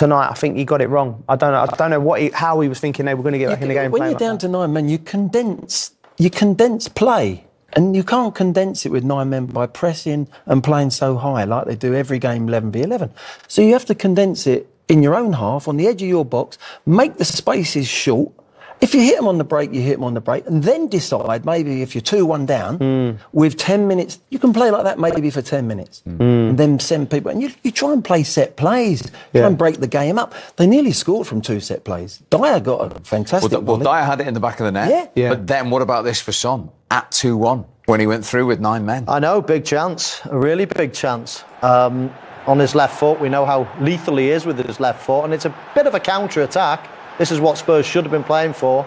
tonight, I think he got it wrong. I don't know how he was thinking they were going to get back in the game. When you're down to 9 men, you condense play. And you can't condense it with 9 men by pressing and playing so high like they do every game 11v11. So you have to condense it in your own half, on the edge of your box, make the spaces short. If you hit them on the break, you hit them on the break, and then decide maybe if you're 2-1 down, with 10 minutes, you can play like that maybe for 10 minutes. And then send people, and you try and play set plays, try and break the game up. They nearly scored from 2 set plays. Dyer got a fantastic Well, Dyer had it in the back of the net. Yeah. But then what about this for Son? At 2-1, when he went through with 9 men. I know, big chance, a really big chance. On his left foot, we know how lethal he is with his left foot, and it's a bit of a counter-attack. This is what Spurs should have been playing for.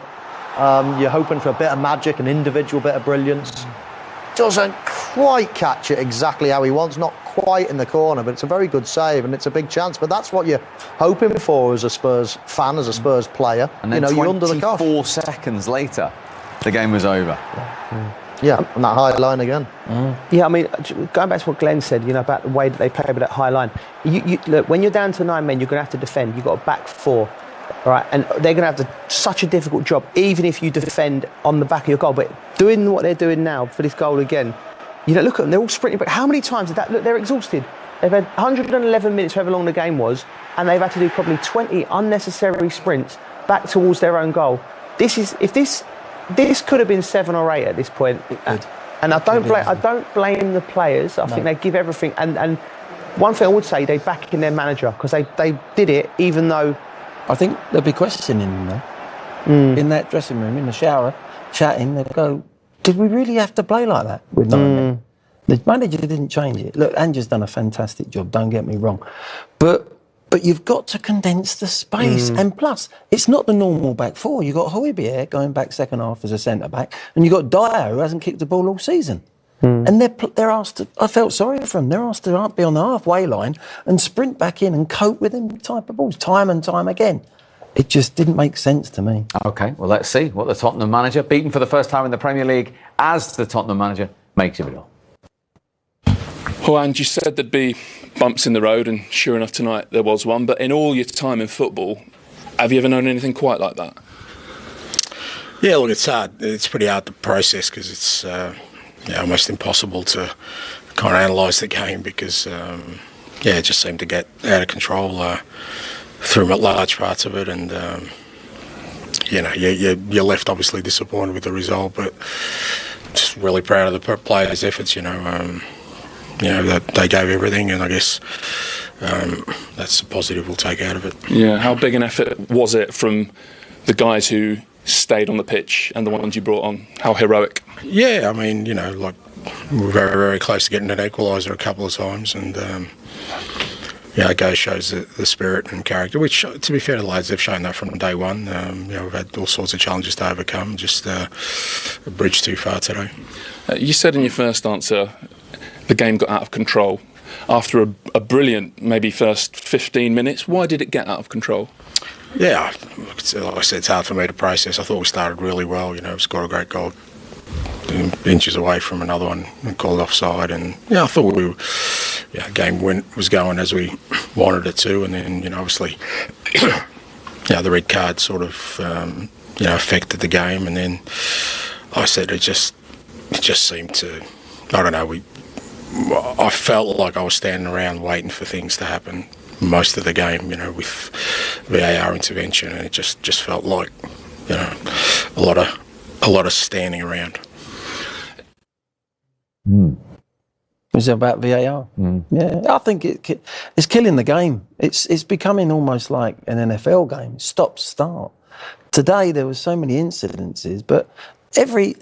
You're hoping for a bit of magic, an individual bit of brilliance. Doesn't quite catch it exactly how he wants, not quite in the corner, but it's a very good save and it's a big chance. But that's what you're hoping for as a Spurs fan, as a Spurs player. And then you're under the cosh. 24 seconds later, the game was over. Yeah, and that high line again. Yeah, I mean, going back to what Glenn said, about the way that they play with that high line. Look, when you're down to 9 men, you're going to have to defend. You've got a back 4. All right, and they're going to have such a difficult job, even if you defend on the back of your goal. But doing what they're doing now for this goal again, look at them, they're all sprinting back. How many times did that? Look, they're exhausted. They've had 111 minutes, however long the game was, and they've had to do probably 20 unnecessary sprints back towards their own goal. This could have been 7 or 8 at this point. And I don't blame the players. I think they give everything. And one thing I would say, they back in their manager, because they did it, even though. I think they'll be questioning them though. In that dressing room, in the shower, chatting, they'll go, did we really have to play like that with 9 men? The manager didn't change it. Look, Ange's done a fantastic job, don't get me wrong. But you've got to condense the space. And plus, it's not the normal back 4. You've got Højbjerg going back second half as a centre-back, and you've got Dyer, who hasn't kicked the ball all season. And they're asked to, I felt sorry for them, they're asked to be on the halfway line and sprint back in and cope with them type of balls, time and time again. It just didn't make sense to me. OK, well, let's see what the Tottenham manager, beaten for the first time in the Premier League as the Tottenham manager, makes of it all. Well, and you said there'd be bumps in the road, and sure enough tonight there was one. But in all your time in football, have you ever known anything quite like that? Yeah, look, it's hard. It's pretty hard to process because it's almost impossible to kind of analyse the game because, it just seemed to get out of control through large parts of it. And, you're left obviously disappointed with the result, but just really proud of the players' efforts, that they gave everything, and I guess that's a positive we'll take out of it. Yeah, how big an effort was it from the guys who stayed on the pitch and the ones you brought on? How heroic? Yeah, I mean, we were very, very close to getting an equaliser a couple of times, and it shows the spirit and character, which, to be fair to the lads, they've shown that from day one. We've had all sorts of challenges to overcome, just a bridge too far today. You said in your first answer the game got out of control after a brilliant maybe first 15 minutes. Why did it get out of control? Yeah, like I said, it's hard for me to process. I thought we started really well. Scored a great goal, inches away from another one, and called offside. And I thought game was going as we wanted it to. And then obviously, the red card sort of affected the game. And then, like I said, it just seemed to. I don't know. I felt like I was standing around waiting for things to happen most of the game, with VAR intervention, and it just felt like, a lot of standing around. Was it about VAR? Yeah, I think it's killing the game. It's becoming almost like an NFL game, stop-start. Today there was so many incidences, but every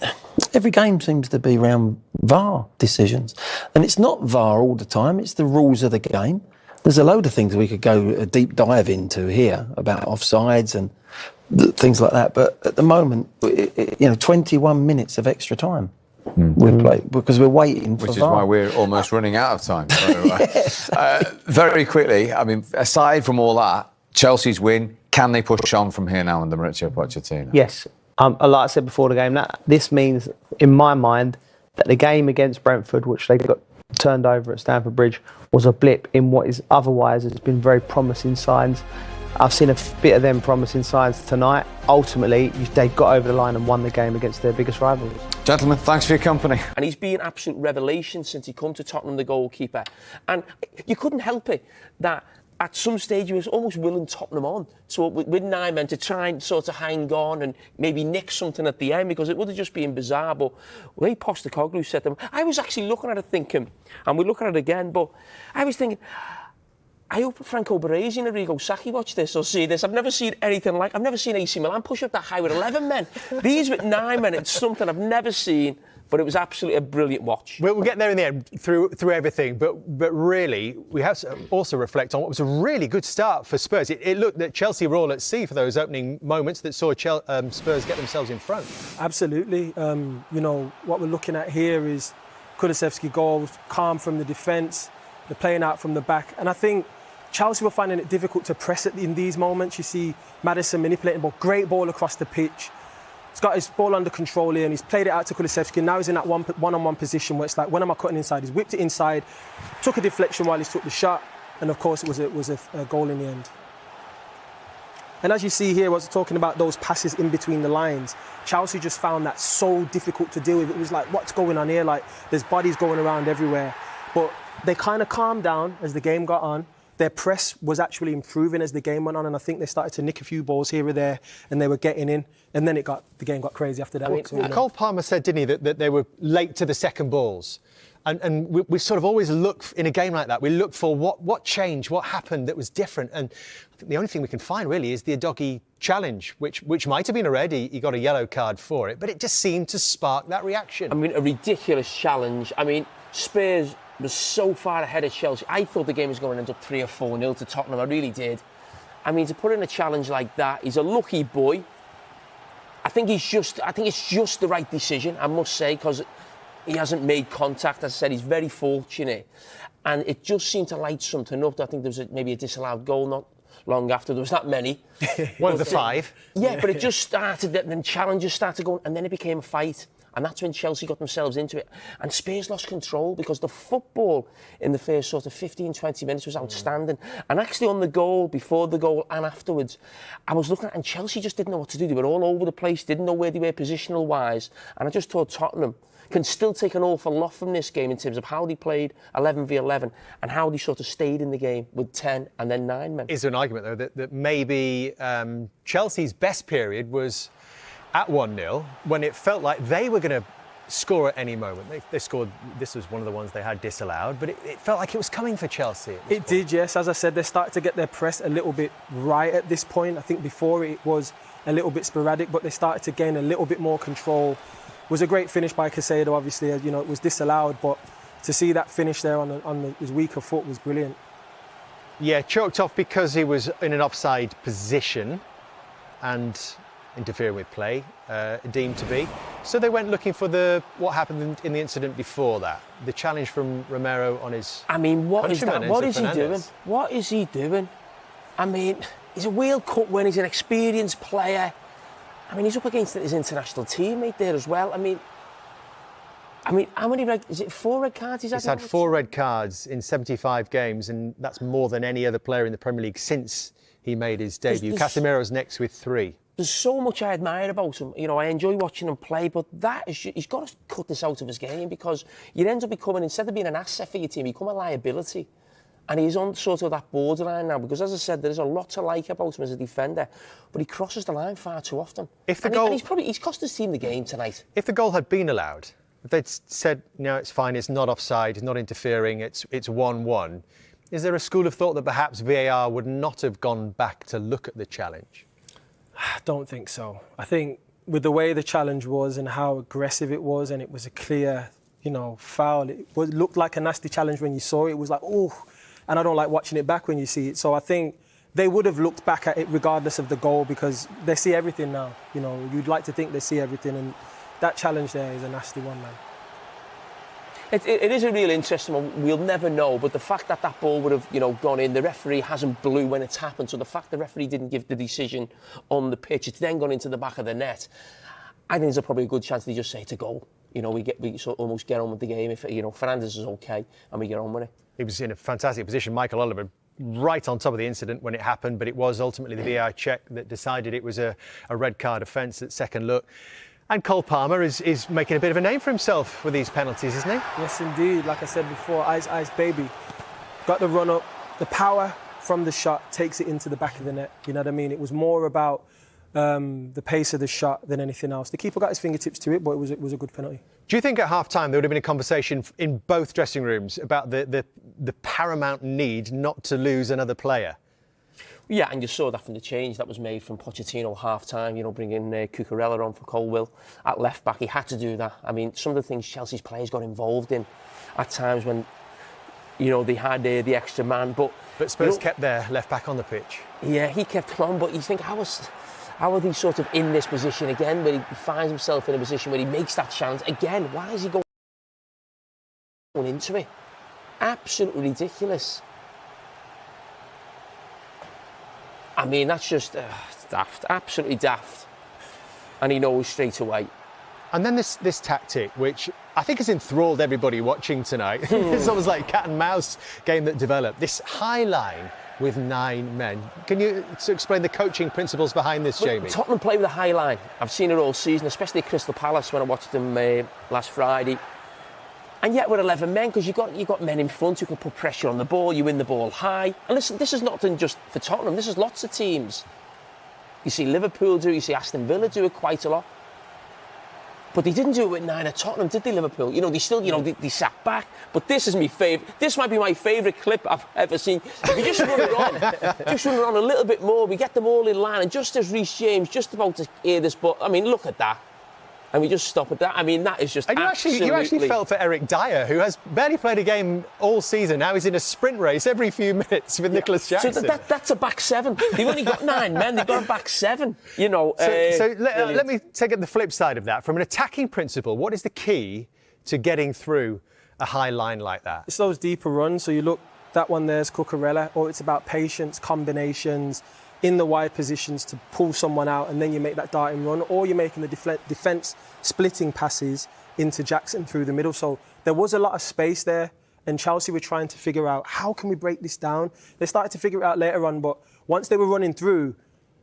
game seems to be around VAR decisions. And it's not VAR all the time, it's the rules of the game. There's a load of things we could go a deep dive into here about offsides and things like that. But at the moment, 21 minutes of extra time we've played because we're waiting for VAR. Which is why we're almost running out of time. Yes. Very quickly, I mean, aside from all that, Chelsea's win, can they push on from here now under Mauricio Pochettino? Yes. Like I said before the game, this means, in my mind, that the game against Brentford, which they got turned over at Stamford Bridge was a blip in what is otherwise has been very promising signs. I've seen a bit of them promising signs tonight. Ultimately, they got over the line and won the game against their biggest rivals. Gentlemen, thanks for your company. And he's been an absolute revelation since he come to Tottenham, the goalkeeper. And you couldn't help it that at some stage he was almost willing Tottenham on. So with 9 men to try and sort of hang on and maybe nick something at the end, because it would have just been bizarre. But the way Pochettino said them, I was actually looking at it thinking, and we're looking at it again, but I was thinking, I hope Franco Baresi and Arrigo Sacchi watch this or see this. I've never seen anything like, I've never seen AC Milan push up that high with 11 men. These with 9 men, it's something I've never seen. But it was absolutely a brilliant watch. We'll get there in the end through everything, but really we have to also reflect on what was a really good start for Spurs. It looked that Chelsea were all at sea for those opening moments that saw Spurs get themselves in front. Absolutely. What we're looking at here is Kulusevski goals, calm from the defence, they're playing out from the back, and I think Chelsea were finding it difficult to press it in these moments. You see Maddison manipulating ball, great ball across the pitch. He's got his ball under control here and he's played it out to Kulusevski. And now he's in that one-on-one position where it's like, when am I cutting inside? He's whipped it inside, took a deflection while he took the shot, and of course it was a goal in the end. And as you see here, I was talking about those passes in between the lines. Chelsea just found that so difficult to deal with. It was like, what's going on here? Like, there's bodies going around everywhere. But they kind of calmed down as the game got on. Their press was actually improving as the game went on, and I think they started to nick a few balls here or there, and they were getting in. And then the game got crazy after that. Cole Palmer said, didn't he, that they were late to the second balls. And we sort of always look, in a game like that, we look for what changed, what happened that was different. And I think the only thing we can find, really, is the Udogie challenge, which might have been a red. He got a yellow card for it, but it just seemed to spark that reaction. I mean, a ridiculous challenge. I mean, Spurs was so far ahead of Chelsea. I thought the game was going to end up 3 or 4-0 to Tottenham. I really did. I mean, to put in a challenge like that, he's a lucky boy. I think it's just the right decision, I must say, because he hasn't made contact. As I said, he's very fortunate. And it just seemed to light something up. I think there was maybe a disallowed goal not long after. There was that many. One of the 5. Yeah, but it just started, then challenges started going, and then it became a fight. And that's when Chelsea got themselves into it. And Spurs lost control because the football in the first sort of 15, 20 minutes was outstanding. And actually on the goal, before the goal and afterwards, I was looking at it and Chelsea just didn't know what to do. They were all over the place, didn't know where they were positional-wise. And I just thought Tottenham can still take an awful lot from this game in terms of how they played 11 v 11 and how they sort of stayed in the game with 10 and then 9 men. Is there an argument, though, that maybe Chelsea's best period was at 1-0 when it felt like they were going to score at any moment? They scored. This was one of the ones they had disallowed, but it felt like it was coming for Chelsea. It did, yes. As I said, they started to get their press a little bit right at this point. I think before it was a little bit sporadic, but they started to gain a little bit more control. It was a great finish by Caicedo, obviously. You know, it was disallowed, but to see that finish there on his weaker foot was brilliant. Yeah, choked off because he was in an offside position and interfering with play, deemed to be. So they went looking for what happened in the incident before that. The challenge from Romero on his I mean, what is that? What is he doing? Fernandes. What is he doing? I mean, he's a World Cup winner, he's an experienced player. I mean, he's up against his international teammate there as well. I mean, how many is it 4 red cards he's had? He's had 4 red cards in 75 games, and that's more than any other player in the Premier League since he made his debut. Casemiro's next with 3. There's so much I admire about him. You know, I enjoy watching him play, but he's got to cut this out of his game because you end up becoming, instead of being an asset for your team, you become a liability. And he's on sort of that borderline now because, as I said, there's a lot to like about him as a defender, but he crosses the line far too often. He's cost his team the game tonight. If the goal had been allowed, if they'd said, no, it's fine, it's not offside, it's not interfering, it's 1-1, is there a school of thought that perhaps VAR would not have gone back to look at the challenge? I don't think so. I think with the way the challenge was and how aggressive it was, and it was a clear, foul. It looked like a nasty challenge when you saw it. It was like, oh, and I don't like watching it back when you see it. So I think they would have looked back at it regardless of the goal because they see everything now. You'd like to think they see everything, and that challenge there is a nasty one, man. It is a real interesting one. We'll never know, but the fact that ball would have, gone in, the referee hasn't blew when it's happened. So the fact the referee didn't give the decision on the pitch, it's then gone into the back of the net. I think there's probably a good chance they just say it's a goal. You know, we sort of almost get on with the game. If, you know, Fernandes is okay and we get on with it. He was in a fantastic position. Michael Oliver right on top of the incident when it happened, but it was ultimately the VAR check that decided it was a red card offence at second look. And Cole Palmer is making a bit of a name for himself with these penalties, isn't he? Yes, indeed. Like I said before, ice baby. Got the run up, the power from the shot takes it into the back of the net. You know what I mean? It was more about the pace of the shot than anything else. The keeper got his fingertips to it, but it was a good penalty. Do you think at half-time there would have been a conversation in both dressing rooms about the paramount need not to lose another player? Yeah, and you saw that from the change that was made from Pochettino half-time, you know, bringing Cucurella on for Colwill at left-back. He had to do that. I mean, some of the things Chelsea's players got involved in at times when, you know, they had the extra man. But Spurs kept their left-back on the pitch. Yeah, he kept him on, but you think, how are they sort of in this position again, where he finds himself in a position where he makes that challenge again? Why is he going into it? Absolutely ridiculous. I mean, that's just daft, absolutely daft. And he knows straight away. And then this tactic, which I think has enthralled everybody watching tonight. It's almost like cat and mouse game that developed. This high line with 9 men. Can you explain the coaching principles behind this, Jamie? Tottenham play with a high line. I've seen it all season, especially at Crystal Palace when I watched them last Friday. And yet we're 11 men, because you've got men in front who can put pressure on the ball, you win the ball high. And listen, this is nothing just for Tottenham, this is lots of teams. You see Liverpool do it, you see Aston Villa do it quite a lot. But they didn't do it with 9 at Tottenham, did they, Liverpool? You know, they still, you know, they sat back. But this is my favourite. This might be my favourite clip I've ever seen. If you just run it on a little bit more, we get them all in line. And just as Reece James just about to hear this, but I mean, look at that. And we just stop at that. I mean, that is just absolutely... You actually felt for Eric Dyer, who has barely played a game all season. Now he's in a sprint race every few minutes with Nicholas Jackson. So that's a back 7. They've only got 9 men. They've got a back 7, you know. Let me take it the flip side of that. From an attacking principle, what is the key to getting through a high line like that? It's those deeper runs. So you look, that one there's Cucurella, or it's about patience, combinations, in the wide positions to pull someone out, and then you make that darting run, or you're making the defence splitting passes into Jackson through the middle. So there was a lot of space there, and Chelsea were trying to figure out, how can we break this down? They started to figure it out later on, but once they were running through,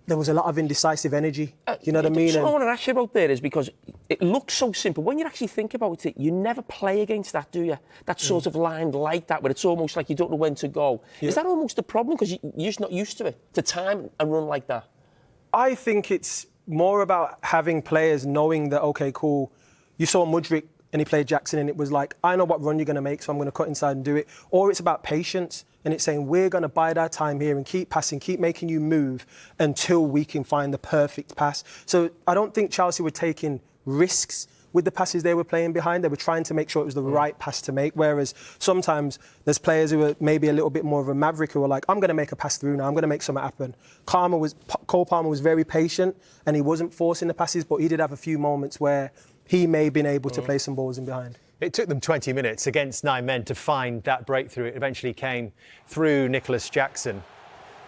there was a lot of indecisive energy. You know what I mean? What I want to ask you about there is, because it looks so simple. When you actually think about it, you never play against that, do you? That sort of line like that, where it's almost like you don't know when to go. Yeah. Is that almost the problem? Because you're just not used to it, to time and run like that? I think it's more about having players knowing that, OK, cool, you saw Mudryk and he played Jackson, and it was like, I know what run you're going to make, so I'm going to cut inside and do it. Or it's about patience, and it's saying, we're going to bide our time here and keep passing, keep making you move until we can find the perfect pass. So I don't think Chelsea were taking risks with the passes they were playing behind. They were trying to make sure it was the right pass to make, whereas sometimes there's players who are maybe a little bit more of a maverick who are like, I'm going to make a pass through now, I'm going to make something happen. Cole Palmer was very patient, and he wasn't forcing the passes, but he did have a few moments where he may have been able to play some balls in behind. It took them 20 minutes against 9 men to find that breakthrough. It eventually came through Nicholas Jackson.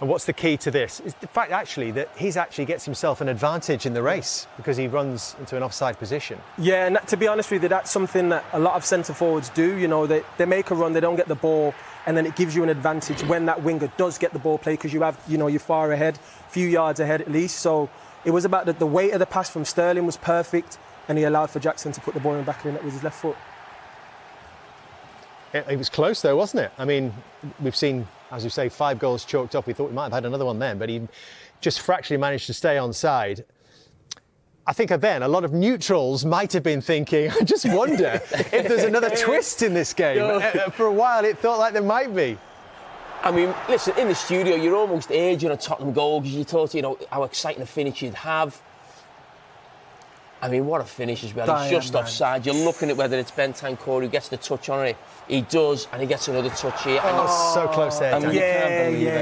And what's the key to this? Is the fact actually that he's actually gets himself an advantage in the race because he runs into an offside position. Yeah, and to be honest with you, that's something that a lot of centre forwards do. You know, they make a run, they don't get the ball, and then it gives you an advantage when that winger does get the ball play, because you have, you know, you're far ahead, a few yards ahead at least. So it was about the weight of the pass from Sterling was perfect, and he allowed for Jackson to put the ball in the back of the net with his left foot. It was close though, wasn't it? I mean, we've seen, as you say, 5 goals chalked up. We thought we might have had another one then, but he just fractionally managed to stay onside. I think then a lot of neutrals might have been thinking, I just wonder if there's another twist in this game. For a while, it felt like there might be. I mean, listen, in the studio, you're almost urging a Tottenham goal because you thought, you know, how exciting a finish you'd have. I mean, what a finish as well. He's just offside. You're looking at whether it's Bentancur who gets the touch on it. He does, and he gets another touch here. Oh, so close there.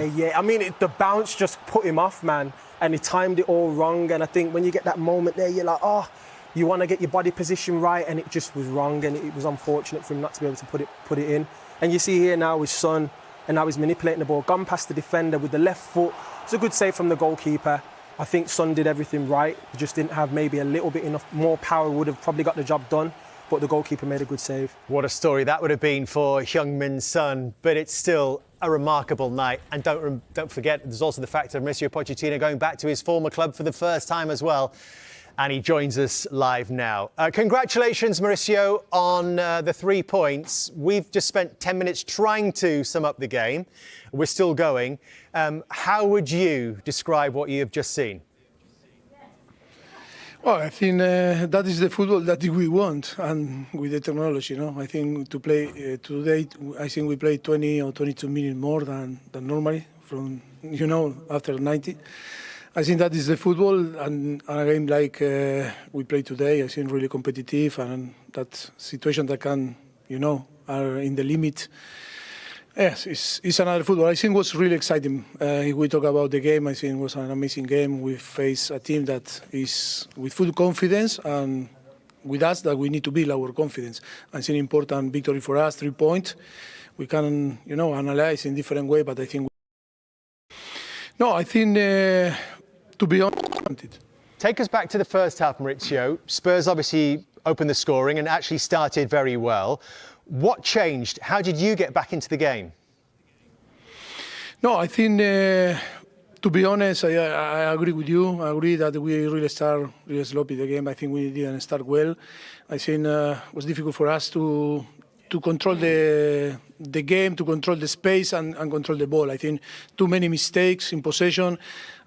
Yeah. I mean, the bounce just put him off, man, and he timed it all wrong. And I think when you get that moment there, you're like, oh, you want to get your body position right, and it just was wrong, and it was unfortunate for him not to be able to put it in. And you see here now his son, and now he's manipulating the ball, gone past the defender with the left foot. It's a good save from the goalkeeper. I think Son did everything right. He just didn't have maybe a little bit enough more power. Would have probably got the job done. but the goalkeeper made a good save. What a story that would have been for Heung-min Son, but it's still a remarkable night. And don't forget, there's also the fact of Mauricio Pochettino going back to his former club for the first time as well. And he joins us live now. Congratulations, Mauricio, on the 3 points. We've just spent 10 minutes trying to sum up the game. We're still going. How would you describe what you have just seen? Well, I think that is the football that we want, and with the technology, I think to play today, I think we played 20 or 22 minutes more than normally from, after 90. I think that is the football, and a game like we play today, I think really competitive, and that situation that can, are in the limit. Yes, it's another football. I think it was really exciting. If we talk about the game, I think it was an amazing game. We face a team that is with full confidence, and with us that we need to build our confidence. I think important victory for us, 3 points. We can, analyze in different way, but I think. No, I think to be honest. Take us back to the first half, Mauricio. Spurs obviously opened the scoring and actually started very well. What changed? How did you get back into the game? No, I think, to be honest, I agree with you. I agree that we really start really sloppy the game. I think we didn't start well. I think it was difficult for us to control the game, to control the space and control the ball. I think too many mistakes in possession.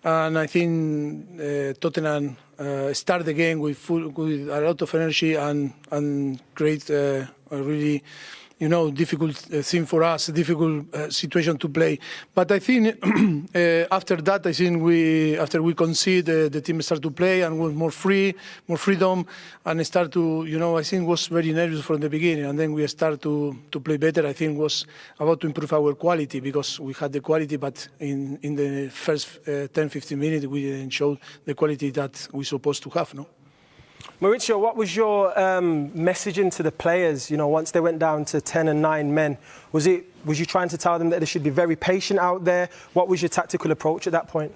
And I think Tottenham start the game with a lot of energy and create a really, difficult thing for us, a difficult situation to play. But I think after that, I think after we concede, the team start to play and was more freedom, and start to, I think was very nervous from the beginning, and then we start to play better. I think was about to improve our quality because we had the quality, but in the first 10-15 minutes we didn't show the quality that we supposed to have, no? Mauricio, what was your messaging to the players, once they went down to 10 and 9 men? Was you trying to tell them that they should be very patient out there? What was your tactical approach at that point?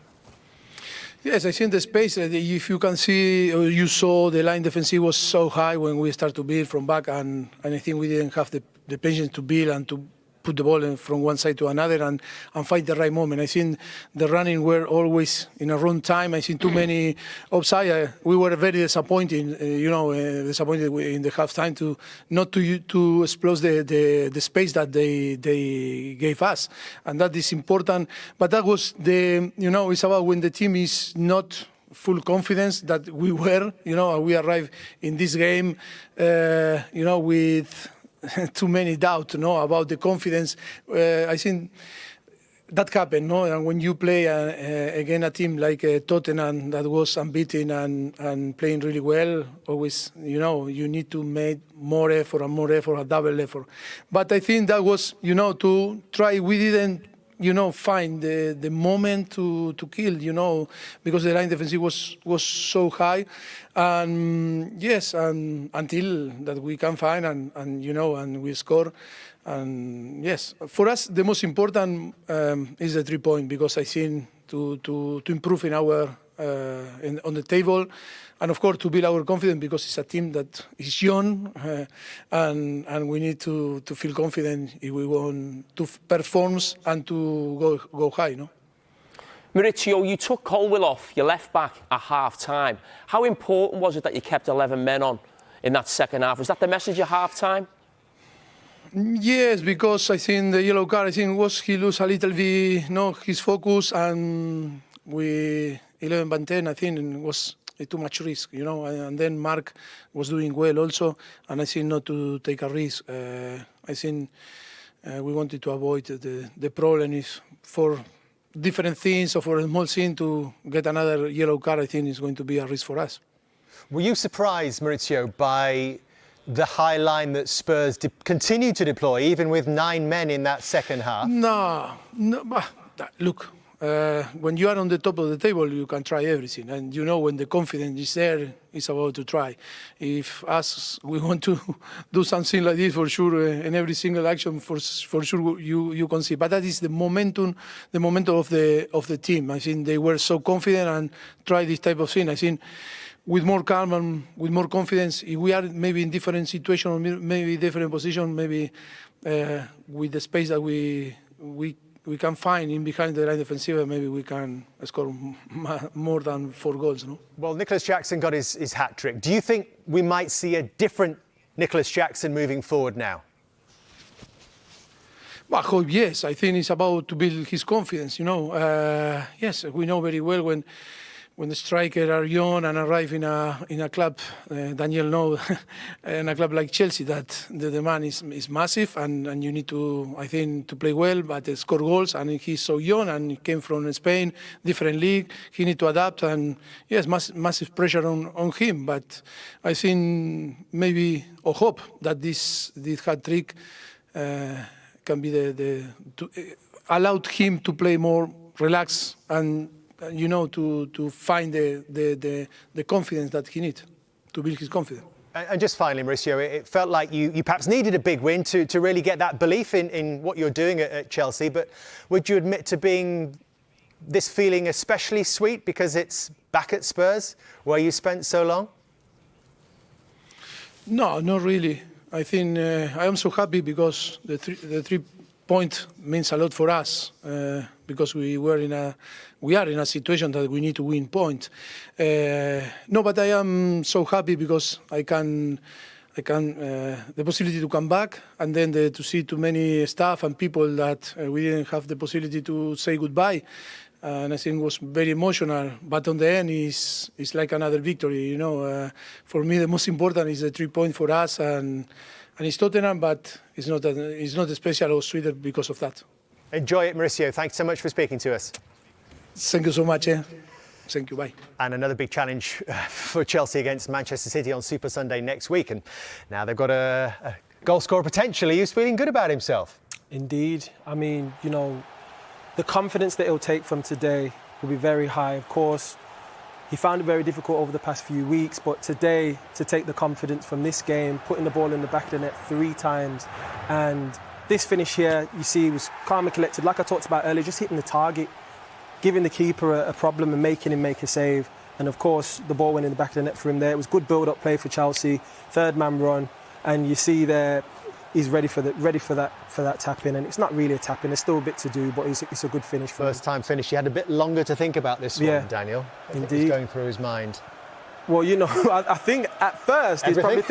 Yes, I think the space, if you can see, or you saw the line defensive was so high when we start to build from back, and I think we didn't have the patience to build and to put the ball from one side to another and find the right moment. I think the running were always in a wrong time. I think too many offside. We were very disappointed, disappointed in the halftime to not to explode the space that they gave us, and that is important. But that was it's about when the team is not full confidence that we were, we arrived in this game, with too many doubts, about the confidence. I think that happened, and when you play again a team like Tottenham that was unbeaten and playing really well, always, you need to make more effort, a double effort. But I think that was, to try. We didn't, find the moment to kill, because the line defensive was so high, and yes, and until that we can find and we score, and yes, for us the most important is the 3 point, because I think to improve in our on the table, and of course to build our confidence, because it's a team that is young, and we need to feel confident if we want to perform and to go high, Mauricio, you took Colwill off, your left back, at half-time. How important was it that you kept 11 men on in that second half? Was that the message at half-time? Yes, because I think the yellow card, he lose a little bit, his focus, and we 11 by 10, I think was too much risk, and then Mark was doing well also, and I think not to take a risk. I think we wanted to avoid the problem is for different things or for a small thing to get another yellow card. I think is going to be a risk for us. Were you surprised, Mauricio, by the high line that Spurs continued to deploy, even with 9 men in that second half? No, look. When you are on the top of the table, you can try everything, and when the confidence is there, it's about to try. If we want to do something like this, for sure, in every single action, for sure you can see. But that is the momentum of the team. I think they were so confident and tried this type of thing. I think with more calm and with more confidence. If we are maybe in different situation or maybe different position, maybe with the space that we can find in behind the line defensive, maybe we can score more than 4 goals. No? Well, Nicholas Jackson got his hat-trick. Do you think we might see a different Nicholas Jackson moving forward now? Well, I hope yes. I think it's about to build his confidence. Yes, we know very well when the strikers are young and arrive in a club, Daniel knows, in a club like Chelsea, that the demand is massive and you need to, I think, to play well, but score goals. And he's so young and he came from Spain, different league. He need to adapt and yes, massive pressure on him. But I think maybe or hope that this hat trick can be to allowed him to play more relaxed and to find the confidence that he needs to build his confidence. And just finally, Mauricio, it felt like you perhaps needed a big win to really get that belief in what you're doing at Chelsea. But would you admit to being this feeling especially sweet because it's back at Spurs, where you spent so long? No, not really. I think I am so happy because the 3 point means a lot for us because we are in a situation that we need to win point. No, but I am so happy because I can the possibility to come back and then to see too many staff and people that we didn't have the possibility to say goodbye. And I think it was very emotional. But on the end, it's like another victory. For me, the most important is the 3 point for us and it's Tottenham, but it's not special or sweeter because of that. Enjoy it, Mauricio. Thanks so much for speaking to us. Thank you so much. Thank you. Bye. And another big challenge for Chelsea against Manchester City on Super Sunday next week. And now they've got a goal scorer potentially who's feeling good about himself. Indeed. I mean, the confidence that he'll take from today will be very high. Of course, he found it very difficult over the past few weeks, but today, to take the confidence from this game, putting the ball in the back of the net 3 times, and this finish here, you see, was calm and collected. Like I talked about earlier, just hitting the target, giving the keeper a problem and making him make a save. And of course, the ball went in the back of the net for him there. It was good build-up play for Chelsea, 3rd man run, and you see there, he's ready for that tap-in, and it's not really a tap-in, there's still a bit to do, but it's a good finish for him. First time finish, he had a bit longer to think about this one, Daniel. Indeed. What's going through his mind? Well, I think at first he's probably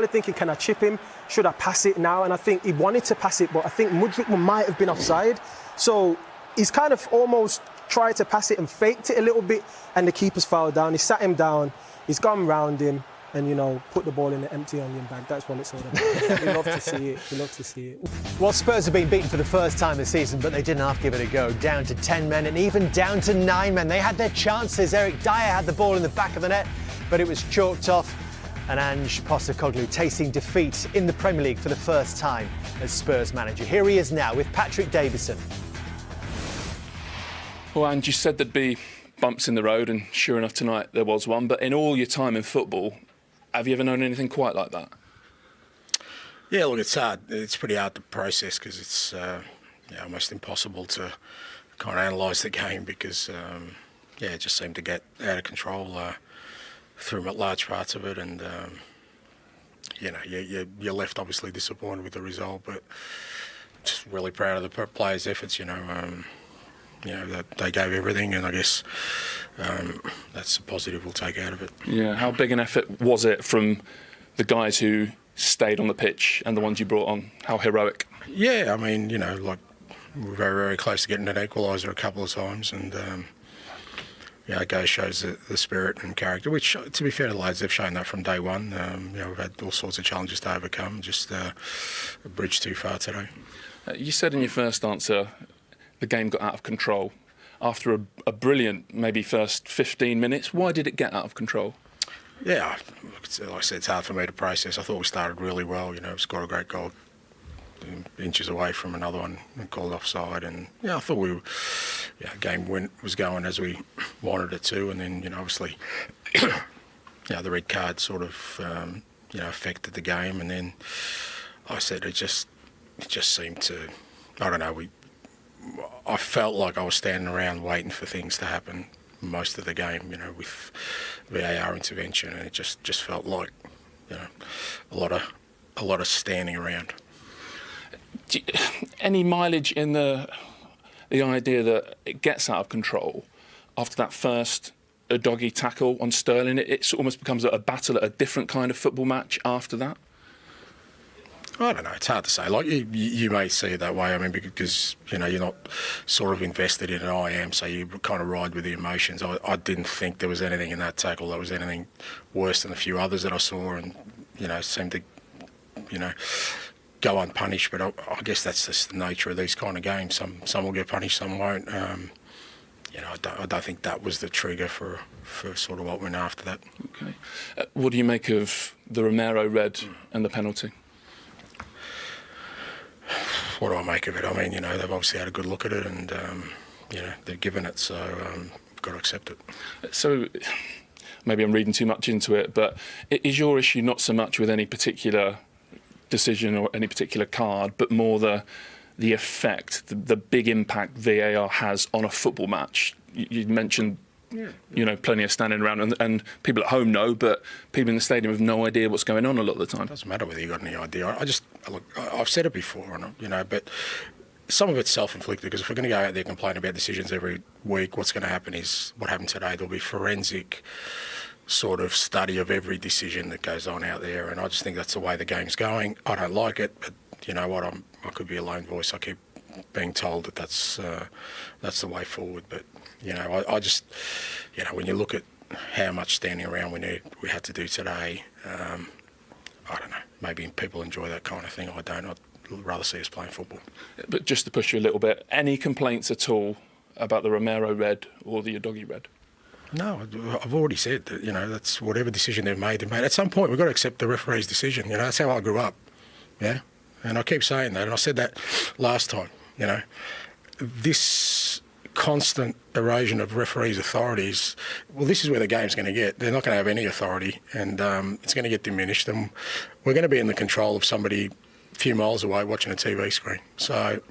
thinking, can I chip him? Should I pass it now? And I think he wanted to pass it, but I think Mudryk might have been offside. So he's kind of almost tried to pass it and faked it a little bit, and the keeper's fouled down. He sat him down, he's gone round him, and put the ball in the empty onion bag. That's what it's all about. We love to see it. We love to see it. Well, Spurs have been beaten for the first time this season, but they didn't half give it a go. Down to 10 men and even down to 9 men. They had their chances. Eric Dyer had the ball in the back of the net, but it was chalked off. And Ange Postecoglou tasting defeat in the Premier League for the first time as Spurs manager. Here he is now with Patrick Davison. Well, Ange, you said there'd be bumps in the road, and sure enough tonight there was one. But in all your time in football, have you ever known anything quite like that? Yeah, look, it's hard. It's pretty hard to process because it's almost impossible to kind of analyse the game because, it just seemed to get out of control through large parts of it, and you're left obviously disappointed with the result, but just really proud of the players' efforts. That they gave everything, and I guess that's a positive we'll take out of it. Yeah, how big an effort was it from the guys who stayed on the pitch and the ones you brought on? How heroic? Yeah, I mean, we're very, very close to getting an equaliser a couple of times, and it shows the spirit and character, which, to be fair to the lads, they've shown that from day one. We've had all sorts of challenges to overcome, just a bridge too far today. You said in your first answer the game got out of control after a brilliant, maybe first 15 minutes. Why did it get out of control? Yeah, like I said, it's hard for me to process. I thought we started really well. Scored a great goal, inches away from another one, and called offside. And I thought game was going as we wanted it to. And then obviously, the red card sort of affected the game. And then like I said it just seemed to, I don't know. I felt like I was standing around waiting for things to happen most of the game, with VAR intervention, and it just felt like, a lot of standing around. Any mileage in the idea that it gets out of control after that first doggy tackle on Sterling? It almost becomes a battle at a different kind of football match after that? I don't know. It's hard to say. Like, you may see it that way. I mean, because, you're not sort of invested in it. I am, so you kind of ride with the emotions. I didn't think there was anything in that tackle that was anything worse than a few others that I saw, and, seemed to, go unpunished. But I guess that's just the nature of these kind of games. Some will get punished, some won't. I don't think that was the trigger for sort of what went after that. Okay. What do you make of the Romero red and the penalty? What do I make of it? I mean, they've obviously had a good look at it, and they're given it, so got to accept it. So maybe I'm reading too much into it, but is your issue not so much with any particular decision or any particular card, but more the effect, the big impact VAR has on a football match? You mentioned, plenty of standing around, and people at home know, but people in the stadium have no idea what's going on a lot of the time. It doesn't matter whether you got any idea. I've said it before, but some of it's self-inflicted, because if we're going to go out there and complain about decisions every week, what's going to happen is what happened today. There'll be forensic sort of study of every decision that goes on out there, and I just think that's the way the game's going. I don't like it, but you know what? I could be a lone voice. I keep being told that that's the way forward. But I just, when you look at how much standing around we had to do today, I don't know. Maybe people enjoy that kind of thing. I don't. I'd rather see us playing football. But just to push you a little bit, any complaints at all about the Romero red or the Udogie red? No, I've already said that, that's whatever decision they've made. At some point, we've got to accept the referee's decision. That's how I grew up. Yeah. And I keep saying that, and I said that last time. This constant erosion of referees' authorities, well, this is where the game's going to get. They're not going to have any authority, and it's going to get diminished. And we're going to be in the control of somebody a few miles away watching a TV screen. So,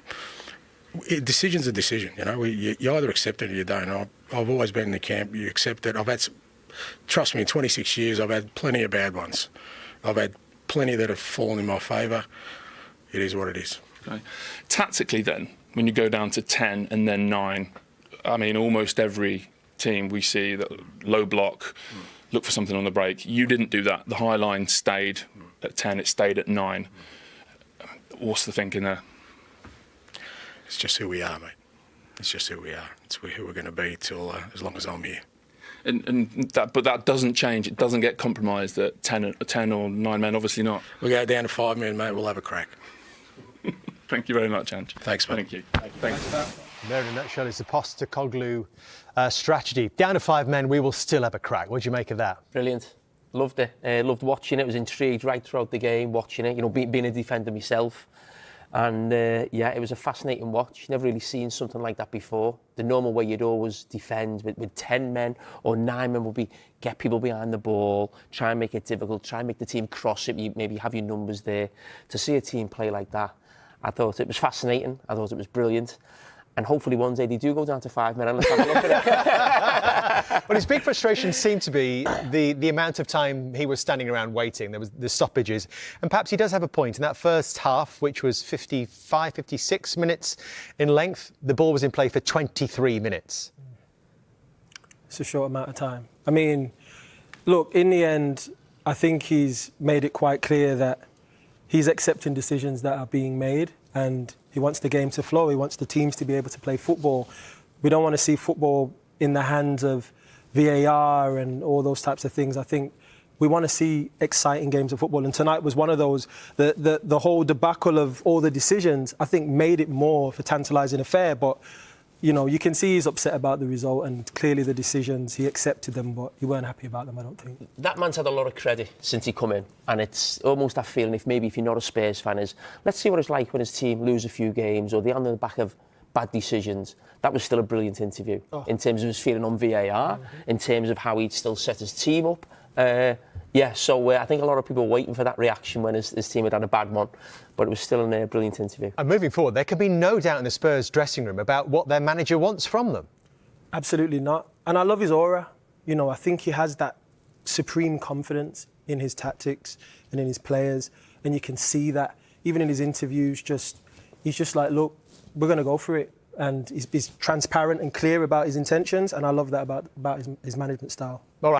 decision's a decision. You either accept it or you don't. I've always been in the camp. You accept it. Trust me, in 26 years, I've had plenty of bad ones. I've had plenty that have fallen in my favour. It is what it is. Okay. Tactically, then, when you go down to 10 and then 9, I mean, almost every team we see that low block, look for something on the break. You didn't do that. The high line stayed at 10. It stayed at 9. What's the thinking there? It's just who we are, mate. It's just who we are. It's who we're going to be till as long as I'm here. But that doesn't change. It doesn't get compromised at 10 or 9 men. Obviously not. We'll go down to 5 men, mate. We'll have a crack. Thank you very much, Ange. Thanks, mate. Thank you. Thanks for that. There, in a nutshell, is the Postecoglou strategy. Down to 5 men, we will still have a crack. What do you make of that? Brilliant. Loved it. Loved watching it. Was intrigued right throughout the game, watching it. Being a defender myself. And it was a fascinating watch. Never really seen something like that before. The normal way you'd always defend with 10 men or 9 men would be get people behind the ball, try and make it difficult, try and make the team cross it, you maybe have your numbers there. To see a team play like that, I thought it was fascinating. I thought it was brilliant. And hopefully one day they do go down to 5 men and let's have a look at it. Well, his big frustration seemed to be the amount of time he was standing around waiting. There was the stoppages. And perhaps he does have a point. In that first half, which was 55, 56 minutes in length, the ball was in play for 23 minutes. It's a short amount of time. I mean, look, in the end, I think he's made it quite clear that he's accepting decisions that are being made, and he wants the game to flow. He wants the teams to be able to play football. We don't want to see football in the hands of VAR and all those types of things. I think we want to see exciting games of football, and tonight was one of those. The whole debacle of all the decisions, I think, made it more of a tantalising affair. But you can see he's upset about the result, and clearly the decisions, he accepted them, but he weren't happy about them, I don't think. That man's had a lot of credit since he come in, and it's almost that feeling, if you're not a Spurs fan, is let's see what it's like when his team lose a few games or they're on the back of bad decisions. That was still a brilliant interview in terms of his feeling on VAR, in terms of how he'd still set his team up. So I think a lot of people were waiting for that reaction when his team had a bad one, but it was still a brilliant interview. And moving forward, there can be no doubt in the Spurs dressing room about what their manager wants from them. Absolutely not. And I love his aura. You know, I think he has that supreme confidence in his tactics and in his players. And you can see that even in his interviews, he's just like, look, we're going to go for it. And he's transparent and clear about his intentions. And I love that about his management style. All right.